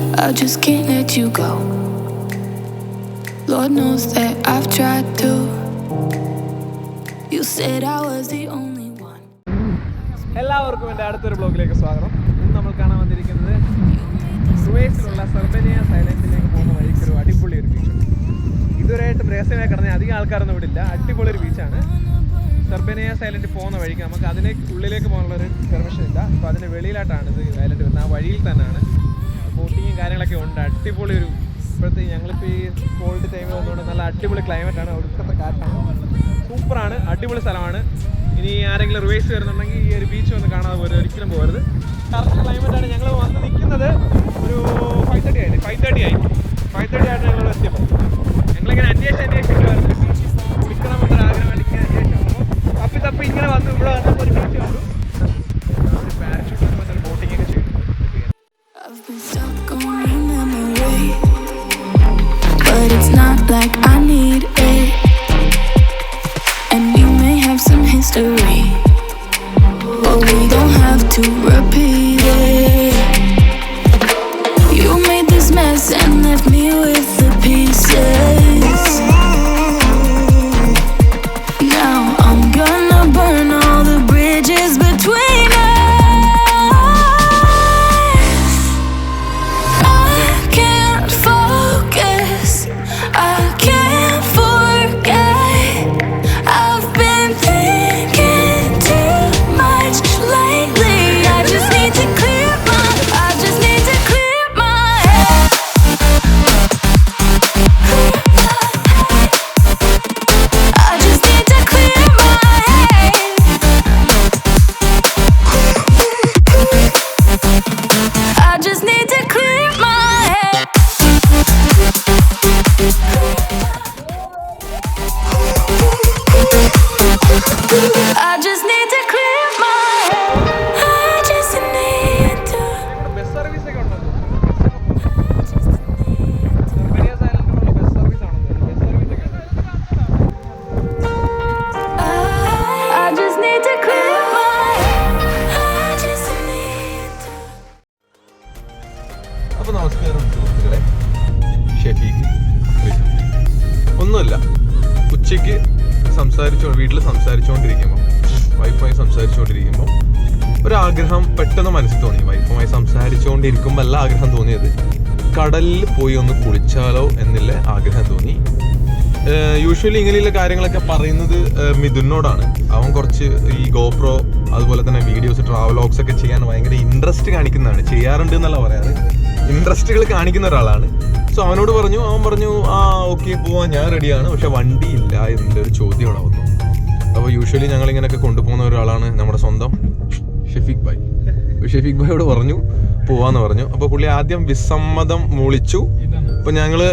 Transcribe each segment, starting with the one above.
I just can't let you go. Lord knows that I've tried to. You said I was the only one. എല്ലാവർക്കും എൻ്റെ അടുത്തൊരു ബ്ലോഗിലേക്ക് സ്വാഗതം. ഇന്ന് നമ്മൾ കാണാൻ വന്നിരിക്കുന്നത് റുവൈസിലുള്ള ബനി യാസ് ഐലൻഡിലേക്ക് പോകുന്ന വഴിക്ക് ഒരു അടിപൊളി ഒരു ബീച്ചുണ്ട്. ഇതുവരെയായിട്ടും രഹസ്യമായി കിടന്ന അധികം ആൾക്കാരൊന്നും ഇവിടെ ഇല്ല. അടിപൊളി ഒരു ബീച്ചാണ്. ബനി യാസ് ഐലൻഡിൽ പോകുന്ന വഴിക്ക് നമുക്ക് ഉള്ളിലേക്ക് പോകാനുള്ളൊരു പെർമിഷൻ ഇല്ല. അപ്പോൾ അതിന് വെളിയിലായിട്ടാണ് ഇത് ഐലൻഡ് വരുന്നത്. ആ വഴിയിൽ തന്നെയാണ് ബോട്ടിങ്ങും കാര്യങ്ങളൊക്കെ ഉണ്ട്. അടിപൊളി ഒരു ഇപ്പോഴത്തെ ഞങ്ങളിപ്പോൾ ഈ കോൾഡ് ടൈമിൽ വന്നുകൊണ്ട് നല്ല അടിപൊളി ക്ലൈമറ്റാണ്. ഒടുക്കത്തെ കാറ്റാണ്. സൂപ്പറാണ്. അടിപൊളി സ്ഥലമാണ്. ഇനി ആരെങ്കിലും റുവൈസ് വരുന്നുണ്ടെങ്കിൽ ഈ ഒരു ബീച്ച് വന്ന് കാണാതെ പോലും ഒരിക്കലും പോകരുത്. കറക്റ്റ് ക്ലൈമറ്റാണ്. ഞങ്ങൾ വന്ന് നിൽക്കുന്നത് ഒരു 5:30 ആയിട്ട് 5:30 ആയിട്ട് ഞങ്ങൾ എത്തിയപ്പോൾ ഞങ്ങളിങ്ങനെ അന്വേഷിച്ച് വരുന്നത് ബീച്ചിൽ കുളിക്കണമെന്നൊരു ആഗ്രഹമായിട്ട് ഇങ്ങനെ അന്വേഷിച്ചു. അപ്പോൾ തപ്പി ഇങ്ങനെ വന്നു ഇവിടെ വന്നപ്പോൾ ഒരു ബീച്ച് കണ്ടു. ഒരു പാരഷൂട്ട് വന്നൊരു ബോട്ടിംഗ് ഒക്കെ ചെയ്തു. But it's not like I need it, and we may have some history, but we don't have to repeat it. You made this mess and left me with the pieces. Now I'm gonna burn all the bridges between us. അപ്പോൾ നമസ്കാരം സുഹൃത്തുക്കളെ. ഷെഫീഖ് ഒന്നുമില്ല, ഉച്ചയ്ക്ക് വീട്ടിൽ സംസാരിച്ചുകൊണ്ടിരിക്കുമ്പോൾ വൈഫുമായി സംസാരിച്ചുകൊണ്ടിരിക്കുമ്പോൾ ഒരാഗ്രഹം പെട്ടെന്ന് മനസ്സിൽ തോന്നി. വൈഫുമായി സംസാരിച്ചുകൊണ്ടിരിക്കുമ്പോൾ അല്ല ആഗ്രഹം തോന്നിയത്, കടലിൽ പോയി ഒന്ന് കുളിച്ചാലോ എന്നുള്ള ആഗ്രഹം തോന്നി. യൂഷ്വലി ഇങ്ങനെയുള്ള കാര്യങ്ങളൊക്കെ പറയുന്നത് മിഥുനോടാണ്. അവൻ കുറച്ച് ഈ ഗോപ്രോ അതുപോലെ തന്നെ വീഡിയോസ് ട്രാവലോഗ്സ് ഒക്കെ ചെയ്യാൻ ഭയങ്കര ഇൻട്രസ്റ്റ് കാണിക്കുന്നതാണ്. ചെയ്യാറുണ്ട് എന്നല്ല പറയാറ്, ഇൻട്രസ്റ്റുകൾ കാണിക്കുന്ന ഒരാളാണ്. സോ അവനോട് പറഞ്ഞു, അവൻ പറഞ്ഞു ആ ഓക്കെ പോവാൻ ഞാൻ റെഡിയാണ്, പക്ഷെ വണ്ടി ഇല്ല എന്നുള്ളൊരു ചോദ്യം അവിടെ വന്നു. അപ്പോൾ യൂഷ്വലി ഞങ്ങളിങ്ങനെയൊക്കെ കൊണ്ടുപോകുന്ന ഒരാളാണ് നമ്മുടെ സ്വന്തം ഷെഫീഖ് ഭായ്. ഷെഫീഖ് ഭായിയോട് പറഞ്ഞു പോവാന്ന് പറഞ്ഞു. അപ്പോൾ പുള്ളി ആദ്യം വിസമ്മതം മൂളിച്ചു. അപ്പോൾ ഞങ്ങള്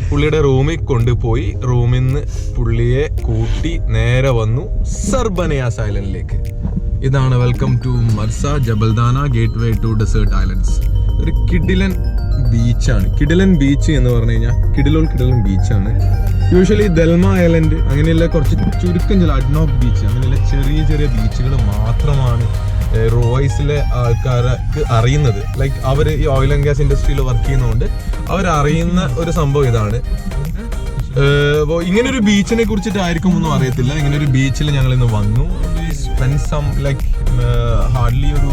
പുള്ളിയുടെ റൂമിൽ കൊണ്ടുപോയി റൂമിൽ നിന്ന് പുള്ളിയെ കൂട്ടി നേരെ വന്നു ബനി യാസ് ഐലൻഡിലേക്ക്. ഇതാണ് welcome to Marsa Jebel Dhanna gateway to desert islands. ഒരു കിഡിലൻ ബീച്ചാണ്. കിഡിലൻ ബീച്ച് എന്ന് പറഞ്ഞു കഴിഞ്ഞാൽ കിഡിലൻ ബീച്ചാണ്. യൂഷ്വലി ദൽമ ഐലൻഡ് അങ്ങനെയുള്ള കുറച്ച് ചുരുക്കം ചില അഡ്നോക് ബീച്ച് അങ്ങനെയുള്ള ചെറിയ ചെറിയ ബീച്ചുകൾ മാത്രമാണ് റുവൈസിലെ ആൾക്കാർക്ക് അറിയുന്നത്. ലൈക്ക് അവർ ഈ ഓയിൽ ആൻഡ് ഗ്യാസ് ഇൻഡസ്ട്രിയിൽ വർക്ക് ചെയ്യുന്നതുകൊണ്ട് അവരറിയുന്ന ഒരു സംഭവം ഇതാണ്. അപ്പോൾ ഇങ്ങനൊരു ബീച്ചിനെ കുറിച്ചിട്ടായിരിക്കും ഒന്നും അറിയത്തില്ല. ഇങ്ങനൊരു ബീച്ചിൽ ഞങ്ങൾ ഇന്ന് വന്നു. സ്പെൻഡ് സം ലൈക്ക് ഹാർഡ്ലി ഒരു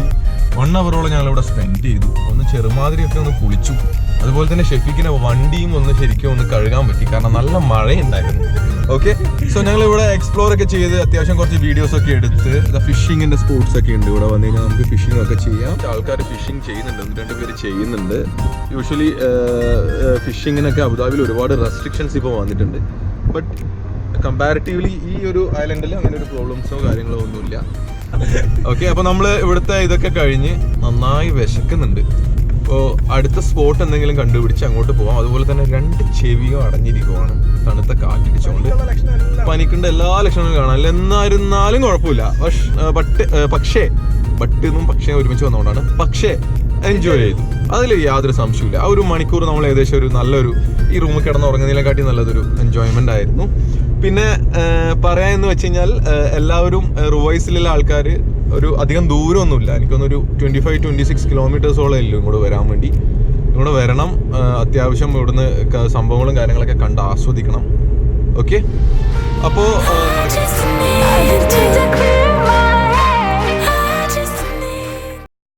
1 hour ഞങ്ങളിവിടെ സ്പെൻഡ് ചെയ്തു. ഒന്ന് ചെറുമാതിരിയൊക്കെ ഒന്ന് കുളിച്ചു. അതുപോലെ തന്നെ ഷെഫീഖിനെ വണ്ടിയും ഒന്ന് ശരിക്കും ഒന്ന് കഴുകാൻ പറ്റി, കാരണം നല്ല മഴയുണ്ടായിരുന്നു. ഓക്കെ, സോ ഞങ്ങളിവിടെ എക്സ്പ്ലോർ ഒക്കെ ചെയ്ത് അത്യാവശ്യം കുറച്ച് വീഡിയോസ് ഒക്കെ എടുത്ത് ഫിഷിങ്ങിന്റെ സ്പോട്സ് ഒക്കെ ഉണ്ട്. ഇവിടെ വന്നു കഴിഞ്ഞാൽ നമുക്ക് ഫിഷിംഗ് ഒക്കെ ചെയ്യാം. ആൾക്കാർ ഫിഷിംഗ് ചെയ്യുന്നുണ്ട്, 1-2 പേര് ചെയ്യുന്നുണ്ട്. യൂഷ്വലി ഫിഷിങ്ങിനൊക്കെ അബുദാബിയിൽ ഒരുപാട് റെസ്ട്രിക്ഷൻസ് ഇപ്പോൾ വന്നിട്ടുണ്ട്. ബട്ട് കമ്പാരിറ്റീവ്ലി ഈ ഒരു ഐലൻഡിൽ അങ്ങനെ ഒരു പ്രോബ്ലംസോ കാര്യങ്ങളോ ഒന്നുമില്ല. ഓക്കെ, അപ്പോൾ നമ്മൾ ഇവിടുത്തെ ഇതൊക്കെ കഴിഞ്ഞ് നന്നായി വിശക്കുന്നുണ്ട്. അപ്പോൾ അടുത്ത സ്പോട്ട് എന്തെങ്കിലും കണ്ടുപിടിച്ച് അങ്ങോട്ട് പോവാം. അതുപോലെ തന്നെ 2 ചെവിയോ അടഞ്ഞിരിക്കുവാണ്, തണുത്ത കാറ്റടിച്ചുകൊണ്ട്. പനിക്കേണ്ട എല്ലാ ലക്ഷണങ്ങളും കാണാം. എന്നായിരുന്നാലും കുഴപ്പമില്ല. പക്ഷേ ഒരുമിച്ച് വന്നുകൊണ്ടാണ്. പക്ഷേ എൻജോയ് ചെയ്തു, അതിൽ യാതൊരു സംശയമില്ല. ആ 1 മണിക്കൂർ നമ്മൾ ഏകദേശം ഒരു നല്ലൊരു ഈ റൂമിൽ കിടന്നുറങ്ങുന്നതിനെക്കാട്ടി നല്ലതൊരു എൻജോയ്മെന്റ് ആയിരുന്നു. പിന്നെ പറയാമെന്ന് വെച്ച് കഴിഞ്ഞാൽ എല്ലാവരും റുവൈസിലുള്ള ആൾക്കാർ ഒരു അധികം ദൂരമൊന്നുമില്ല, എനിക്കൊന്നൊരു 25-26 കിലോമീറ്റേഴ്സോളം ഇല്ല ഇങ്ങോട്ട് വരാൻ വേണ്ടി. ഇവിടെ വരണം. അത്യാവശ്യം ഇവിടുന്ന് സംഭവങ്ങളും കാര്യങ്ങളൊക്കെ കണ്ട് ആസ്വദിക്കണം. ഓക്കെ, അപ്പോൾ